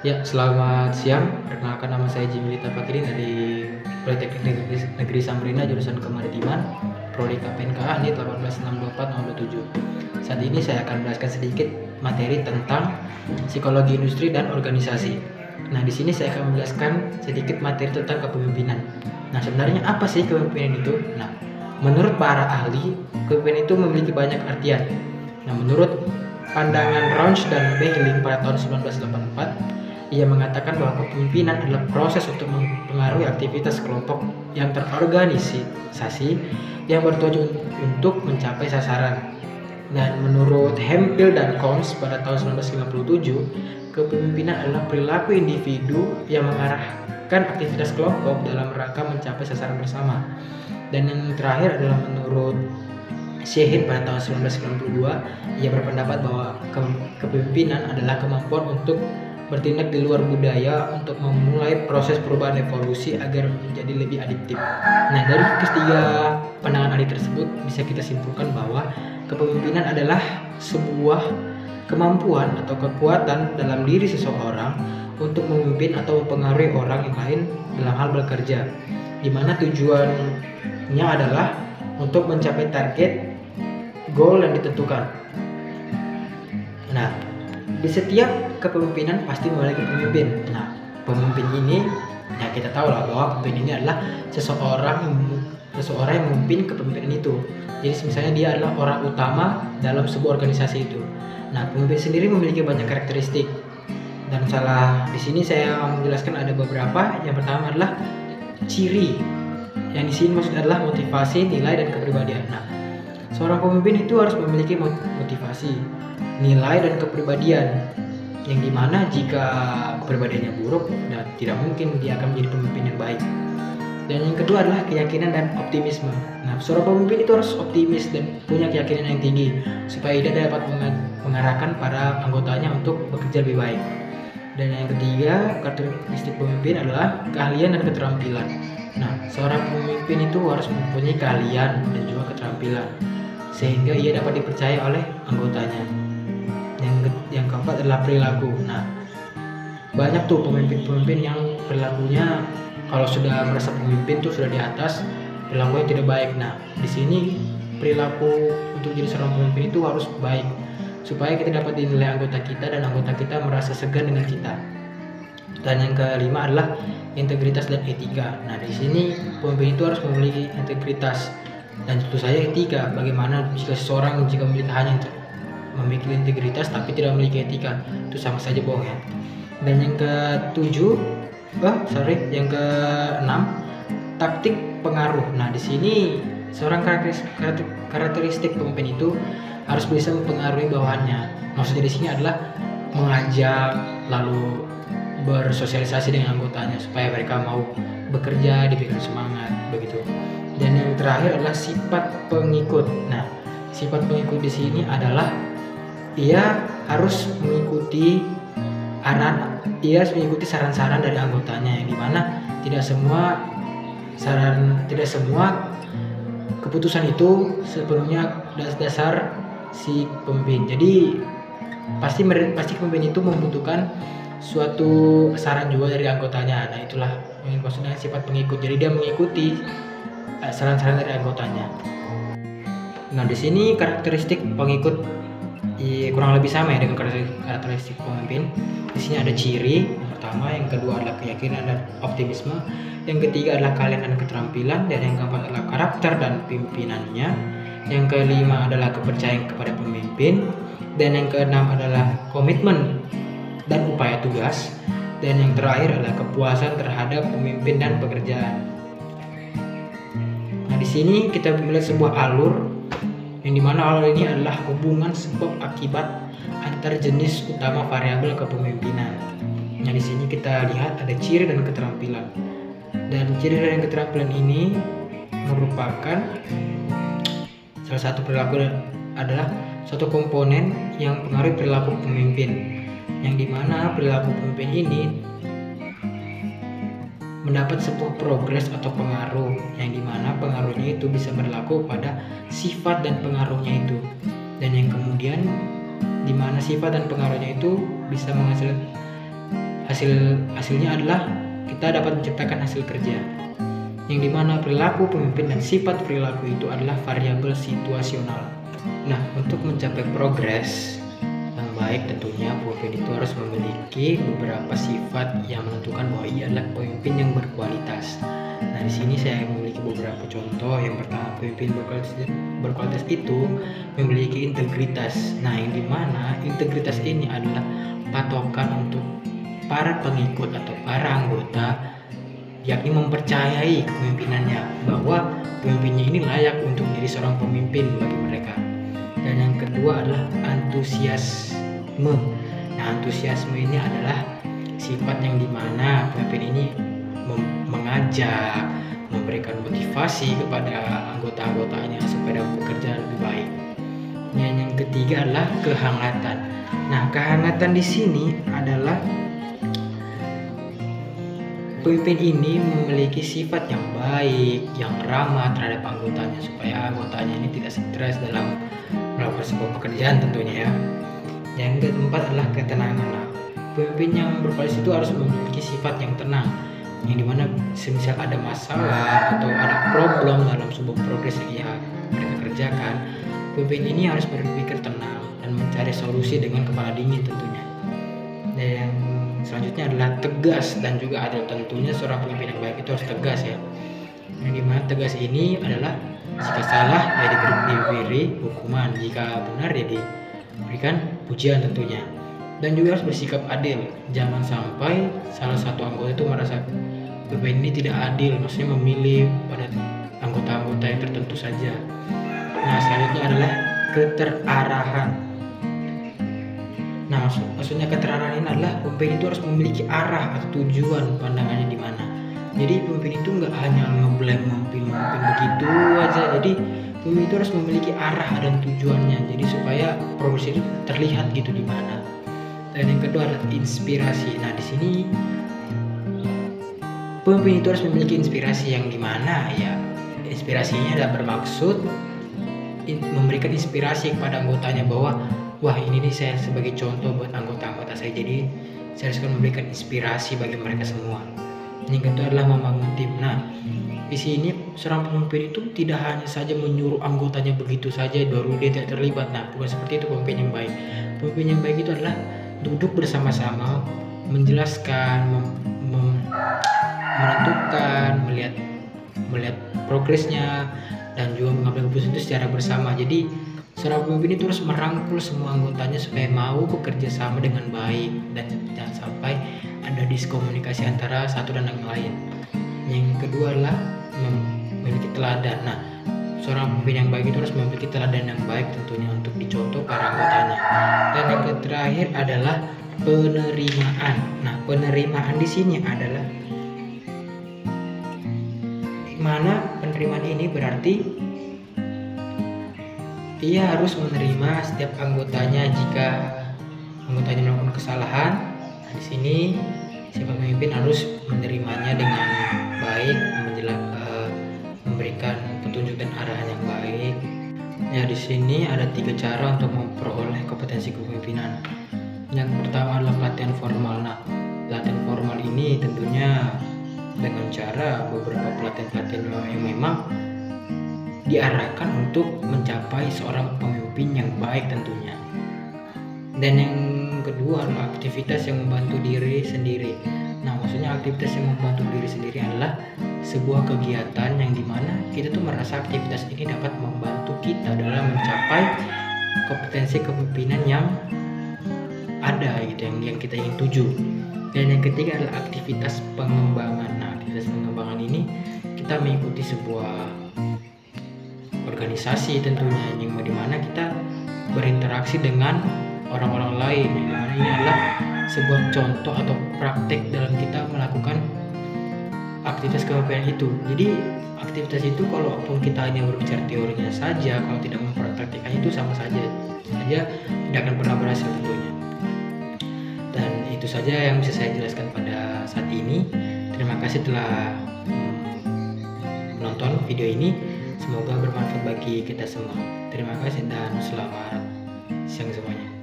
Ya, selamat siang. Perkenalkan, nama saya Jimilita Fakirin dari Politeknik Negeri Samarinda, jurusan Kemaritiman, Prodi KPNKA NIT 1862407. Saat ini saya akan menjelaskan sedikit materi tentang psikologi industri dan organisasi. Nah, di sini saya akan menjelaskan sedikit materi tentang kepemimpinan. Nah, sebenarnya apa sih kepemimpinan itu? Nah, menurut para ahli, kepemimpinan itu memiliki banyak artian. Nah, menurut pandangan Rausch dan Behling pada tahun 1984, ia mengatakan bahwa kepemimpinan adalah proses untuk mempengaruhi aktivitas kelompok yang terorganisasi yang bertujuan untuk mencapai sasaran. Dan menurut Hemphill dan Combs pada tahun 1957, kepemimpinan adalah perilaku individu yang mengarahkan aktivitas kelompok dalam rangka mencapai sasaran bersama. Dan yang terakhir adalah menurut Shehid pada tahun 1992, ia berpendapat bahwa kepemimpinan adalah kemampuan untuk bertindak di luar budaya untuk memulai proses perubahan evolusi agar menjadi lebih adiktif. Nah, dari ketiga pandangan ahli tersebut bisa kita simpulkan bahwa kepemimpinan adalah sebuah kemampuan atau kekuatan dalam diri seseorang untuk memimpin atau mempengaruhi orang yang lain dalam hal bekerja, di mana tujuannya adalah untuk mencapai target goal yang ditentukan. Nah, di setiap kepemimpinan pasti memiliki pemimpin. Nah, pemimpin ini, ya kita tahu lah bahwa pemimpin ini adalah seseorang yang memimpin kepemimpinan itu. Jadi misalnya dia adalah orang utama dalam sebuah organisasi itu. Nah, pemimpin sendiri memiliki banyak karakteristik. Dan di sini saya menjelaskan ada beberapa. Yang pertama adalah ciri. Yang di sini maksudnya adalah motivasi, nilai, dan kepribadian. Nah, seorang pemimpin itu harus memiliki motivasi, nilai, dan kepribadian, yang dimana jika kepribadiannya buruk dan tidak mungkin dia akan menjadi pemimpin yang baik. Dan yang kedua adalah keyakinan dan optimisme. Nah, seorang pemimpin itu harus optimis dan punya keyakinan yang tinggi supaya dia dapat mengarahkan para anggotanya untuk bekerja lebih baik. Dan yang ketiga, karakteristik pemimpin adalah keahlian dan keterampilan. Nah, seorang pemimpin itu harus mempunyai keahlian dan juga keterampilan sehingga ia dapat dipercaya oleh anggotanya. Yang keempat adalah perilaku. Nah, banyak tuh pemimpin-pemimpin yang perilakunya kalau sudah merasa pemimpin tuh sudah di atas, perilakunya tidak baik. Nah, di sini perilaku untuk jadi seorang pemimpin itu harus baik supaya kita dapat dinilai anggota kita dan anggota kita merasa segan dengan kita. Dan yang kelima adalah integritas dan etika. Nah, di sini pemimpin itu harus memiliki integritas dan tentu saja etika. Bagaimana jika seseorang memiliki integritas tapi tidak memiliki etika, itu sama saja bohong ya. Dan yang yang keenam, taktik pengaruh. Nah, di sini seorang karakteristik pemimpin itu harus bisa mempengaruhi bawahannya. Maksudnya di sini adalah mengajak lalu bersosialisasi dengan anggotanya supaya mereka mau bekerja, diberikan semangat begitu. Dan yang terakhir adalah sifat pengikut. Nah, sifat pengikut di sini adalah ia harus mengikuti saran-saran dari anggotanya, yang dimana tidak semua keputusan itu sepenuhnya dasar si pemimpin. Jadi pasti pemimpin itu membutuhkan suatu saran juga dari anggotanya. Nah, itulah yang maksudnya sifat pengikut. Jadi dia mengikuti saran-saran dari anggotanya. Nah, di sini karakteristik pengikut kurang lebih sama ya dengan karakteristik pemimpin. Di sini ada ciri yang pertama, yang kedua adalah keyakinan dan optimisme, yang ketiga adalah keahlian dan keterampilan, dan yang keempat adalah karakter dan pimpinannya, yang kelima adalah kepercayaan kepada pemimpin, dan yang keenam adalah komitmen dan upaya tugas, dan yang terakhir adalah kepuasan terhadap pemimpin dan pekerjaan. Nah, di sini kita melihat sebuah alur yang dimana alur ini adalah hubungan sebab akibat antar jenis utama variabel kepemimpinan. Nah, di sini kita lihat ada ciri dan keterampilan. Dan ciri dan keterampilan ini merupakan salah satu perilaku adalah suatu komponen yang mempengaruhi perilaku pemimpin, yang dimana perilaku pemimpin ini mendapat sebuah progres atau pengaruh, yang dimana pengaruhnya itu bisa berlaku pada sifat dan pengaruhnya itu, dan yang kemudian dimana sifat dan pengaruhnya itu bisa menghasilkan hasilnya adalah kita dapat menciptakan hasil kerja, yang dimana perilaku pemimpin dan sifat perilaku itu adalah variabel situasional. Nah, untuk mencapai progres yang baik tentunya pemimpin itu harus memiliki beberapa sifat yang menentukan bahwa ia adalah pemimpin yang berkualitas. Nah, di sini saya memiliki beberapa contoh. Yang pertama, pemimpin berkualitas itu memiliki integritas. Nah, yang dimana integritas ini adalah patokan untuk para pengikut atau para anggota, yakni mempercayai kepemimpinannya, bahwa pemimpinnya ini layak untuk menjadi seorang pemimpin bagi mereka. Dan yang kedua adalah antusiasme. Nah, antusiasme ini adalah sifat yang dimana pemimpin ini mengajak, memberikan motivasi kepada anggota-anggotanya supaya bekerja lebih baik. Yang ketiga adalah kehangatan. Nah, kehangatan di sini adalah pemimpin ini memiliki sifat yang baik, yang ramah terhadap anggotanya supaya anggotanya ini tidak stres dalam melakukan sebuah pekerjaan tentunya ya. Yang keempat adalah ketenangan. Nah, pemimpin yang berkualitas itu harus memiliki sifat yang tenang, yang dimana semisal ada masalah atau ada problem dalam sebuah progres yang mereka kerjakan, pemimpin ini harus berpikir tenang dan mencari solusi dengan kepala dingin tentunya. Dan yang selanjutnya adalah tegas dan juga adil. Tentunya seorang pemimpin yang baik itu harus tegas ya. Yang dimana tegas ini adalah jika salah ya diberi hukuman, jika benar ya diberikan pujian tentunya. Dan juga harus bersikap adil. Jangan sampai salah satu anggota itu merasa pemimpin ini tidak adil, maksudnya memilih pada anggota-anggota yang tertentu saja. Nah, selanjutnya adalah keterarahan. Nah, maksudnya keterarahan ini adalah pemimpin itu harus memiliki arah atau tujuan pandangannya di mana. Jadi pemimpin itu nggak hanya ngeblame memimpin begitu aja. Jadi pemimpin itu harus memiliki arah dan tujuannya. Jadi supaya progres itu terlihat gitu di mana. Dan yang kedua adalah inspirasi. Nah, di sini pemimpin itu harus memiliki inspirasi yang dimana ya inspirasinya adalah bermaksud memberikan inspirasi kepada anggotanya bahwa wah ini nih saya sebagai contoh buat anggota-anggota saya, jadi saya harus memberikan inspirasi bagi mereka semua. Yang kedua adalah membangun tim. Nah, di sini seorang pemimpin itu tidak hanya saja menyuruh anggotanya begitu saja baru dia tidak terlibat. Nah, bukan seperti itu pemimpin yang baik. Pemimpin yang baik itu adalah duduk bersama-sama, menjelaskan, menentukan, melihat progresnya, dan juga mengambil keputusan itu secara bersama. Jadi seorang pemimpin itu harus merangkul semua anggotanya supaya mau bekerja sama dengan baik dan jangan sampai ada diskomunikasi antara satu dan yang lain. Yang kedua adalah memiliki teladan. Nah, seorang pemimpin yang baik itu harus memiliki teladan yang baik tentunya untuk dicontoh para anggotanya. Dan yang terakhir adalah penerimaan. Nah, penerimaan di sini adalah mana penerimaan ini berarti ia harus menerima setiap anggotanya jika anggotanya melakukan kesalahan. Nah, di sini siapa pemimpin harus menerimanya dengan baik, memberikan petunjuk dan arahan yang baik. Ya, di sini ada 3 cara untuk memperoleh kompetensi kepemimpinan. Yang pertama adalah pelatihan formal. Nah, pelatihan formal ini tentunya dengan cara beberapa pelatihan-pelatihan yang memang diarahkan untuk mencapai seorang pemimpin yang baik tentunya. Dan yang kedua adalah aktivitas yang membantu diri sendiri. Nah, maksudnya aktivitas yang membantu diri sendiri adalah sebuah kegiatan yang dimana kita tuh merasa aktivitas ini dapat membantu kita dalam mencapai kompetensi kepemimpinan yang ada gitu, yang kita ingin tuju. Dan yang ketiga adalah aktivitas pengembangan. Nah, aktivitas pengembangan ini kita mengikuti sebuah organisasi tentunya, yang dimana kita berinteraksi dengan orang-orang lain, yang dimana ini adalah sebuah contoh atau praktek dalam kita melakukan aktivitas kepemimpinan itu. Jadi aktivitas itu kalaupun kita hanya berbicara teorinya saja, kalau tidak mempraktikkannya itu sama saja tidak akan pernah berhasil tentunya. Dan itu saja yang bisa saya jelaskan pada saat ini. Terima kasih telah menonton video ini. Semoga bermanfaat bagi kita semua. Terima kasih dan selamat siang semuanya.